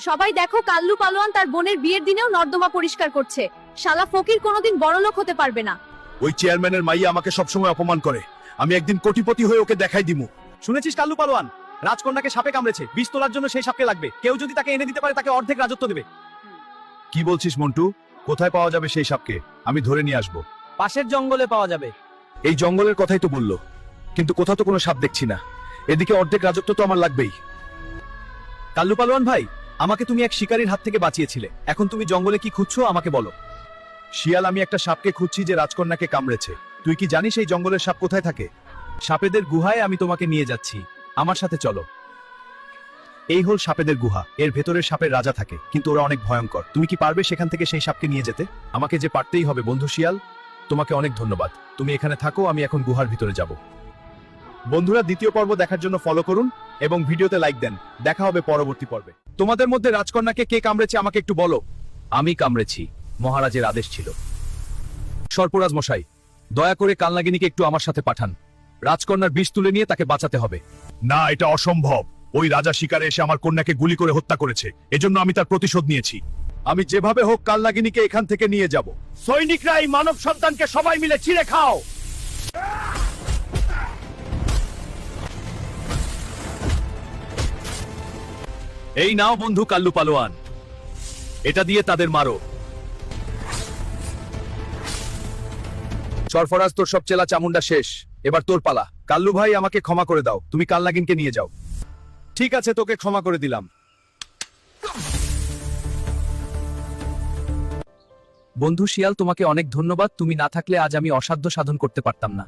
সবাই দেখো, কাল্লু পালোয়ান তার বোনের বিয়ের দিনেও নর্দমা পরিষ্কার করছে। শালা ফকির কোনোদিন বড়লোক হতে পারবে না। ওই চেয়ারম্যানের মাইয়া আমাকে সবসময় অপমান করে। আমি একদিন কোটিপতি হয়ে ওকে দেখাই দিমু। শুনেছিস কাল্লু পালোয়ান রাজকন্যাকে সাপে কামড়েছে, বিষ তোলার জন্য সেই সাপকে লাগবে। কেউ যদি তাকে এনে দিতে পারে তাকে অর্ধেক রাজত্ব দেবে। কি বলছিস মন্টু? কোথায় পাওয়া যাবে সেই সাপকে? আমি ধরে নিয়ে আসবো। পাশের জঙ্গলে পাওয়া যাবে। এই জঙ্গলের কথাই তো বললো, কিন্তু কোথাও তো কোনো সাপ দেখছি না। এদিকে অর্ধেক রাজত্ব তো আমার লাগবেই। কাল্লু পালোয়ান ভাই, আমাকে তুমি এক শিকারীর হাত থেকে বাঁচিয়েছিলে, এখন তুমি জঙ্গলে কি খুঁজছো আমাকে বলো। শিয়াল, আমি একটা সাপকে খুঁজছি যে রাজকন্যাকে কামড়েছে। তুই কি জানিস এই জঙ্গলের সাপ কোথায় থাকে? সাপেদের গুহায় আমি তোমাকে নিয়ে যাচ্ছি, আমার সাথে চলো। এই হল সাপেদের গুহা। এর ভেতরে সাপের রাজা থাকে, কিন্তু ওরা অনেক ভয়ঙ্কর। তুমি কি পারবে সেখান থেকে সেই সাপকে নিয়ে যেতে? আমাকে যে পারতেই হবে বন্ধু শিয়াল। তোমাকে অনেক ধন্যবাদ। তুমি এখানে থাকো, আমি এখন গুহার ভিতরে যাব। বন্ধুরা, দ্বিতীয় পর্ব দেখার জন্য ফলো করুন এবং ভিডিওতে লাইক দেন। দেখা হবে পরবর্তী পর্বে। তোমাদের মধ্যে রাজকন্যাকে কে কামড়েছে আমাকে একটু বলো। আমি কামড়েছি, মহারাজের আদেশ ছিল। সর্পরাজ মশাই, দয়া করে কালনাগিনীকে একটু আমার সাথে পাঠান। রাজকন্যার বিষ তুলে নিয়ে তাকে বাঁচাতে হবে। না, এটা অসম্ভব। ওই রাজা শিকারে এসে আমার কন্যাকে গুলি করে হত্যা করেছে, এজন্য আমি তার প্রতিশোধ নিয়েছি। আমি যেভাবে হোক কালনাগিনীকে এখান থেকে নিয়ে যাব। সৈনিকরা, এই মানব সন্তানকে সবাই মিলে ছিঁড়ে খাও। এই নাও বন্ধু কাল্লু পালোয়ান, এটা দিয়ে তাদের মারো। সরফরাজ, তোর সব চেলা চামুন্ডা শেষ, এবার তোর পালা। কাল্লু ভাই, আমাকে ক্ষমা করে দাও, তুমি কালনাগিনকে নিয়ে যাও। ঠিক আছে, তোকে ক্ষমা করে দিলাম। বন্ধু শিয়াল, তোমাকে অনেক ধন্যবাদ। তুমি না থাকলে আজ আমি অসাধ্য সাধন করতে পারতাম না।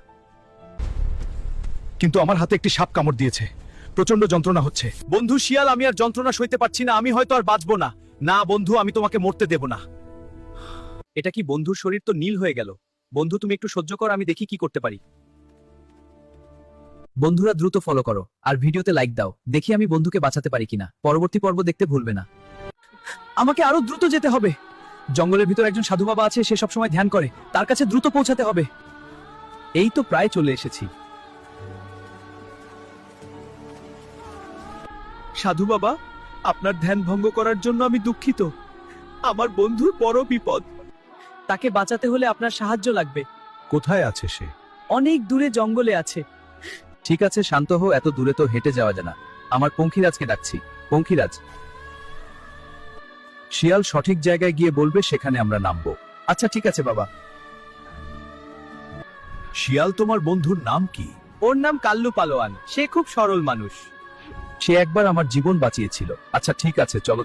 কিন্তু আমার হাতে একটি সাপ কামড় দিয়েছে, প্রচন্ড যন্ত্রণা হচ্ছে। বন্ধু শিয়াল, আমি আর যন্ত্রণা সইতে পারছি না, আমি হয়তো আর বাঁচবো না। না বন্ধু, আমি তোমাকে মরতে দেব না। এটা কি বন্ধুর শরীর তো নীল হয়ে গেল। বন্ধু তুমি একটু সহ্য কর, আমি দেখি কি করতে পারি। বন্ধুরা দ্রুত ফলো করো আর ভিডিওতে লাইক দাও, দেখি আমি বন্ধুকে বাঁচাতে পারি কিনা। পরবর্তী পর্ব দেখতে ভুলবে না। আমাকে আরো দ্রুত যেতে হবে। জঙ্গলের ভিতর একজন সাধু বাবা আছে, সে সবসময় ধ্যান করে, তার কাছে দ্রুত পৌঁছাতে হবে। এই তো প্রায় চলে এসেছি। সাধু বাবা, আপনার ধ্যান ভঙ্গ করার জন্য আমি দুঃখিত। আমার বন্ধুর বড় বিপদ, তাকে বাঁচাতে হলে আপনার সাহায্য লাগবে। কোথায় আছে সে? অনেক দূরে জঙ্গলে আছে। ঠিক আছে, শান্ত হো, এত দূরে তো হেঁটে যাওয়া যায় না। আমার পঙ্খিরাজকে ডাকছি। পঙ্খিরাজ, শিয়াল সঠিক জায়গায় গিয়ে বলবে, সেখানে আমরা নামবো। আচ্ছা ঠিক আছে বাবা। শিয়াল, তোমার বন্ধুর নাম কি? ওর নাম কাল্লু পালোয়ান, সে খুব সরল মানুষ। সে একবার আমার জীবন বাঁচিয়েছিল। আচ্ছা ঠিক আছে, চলো।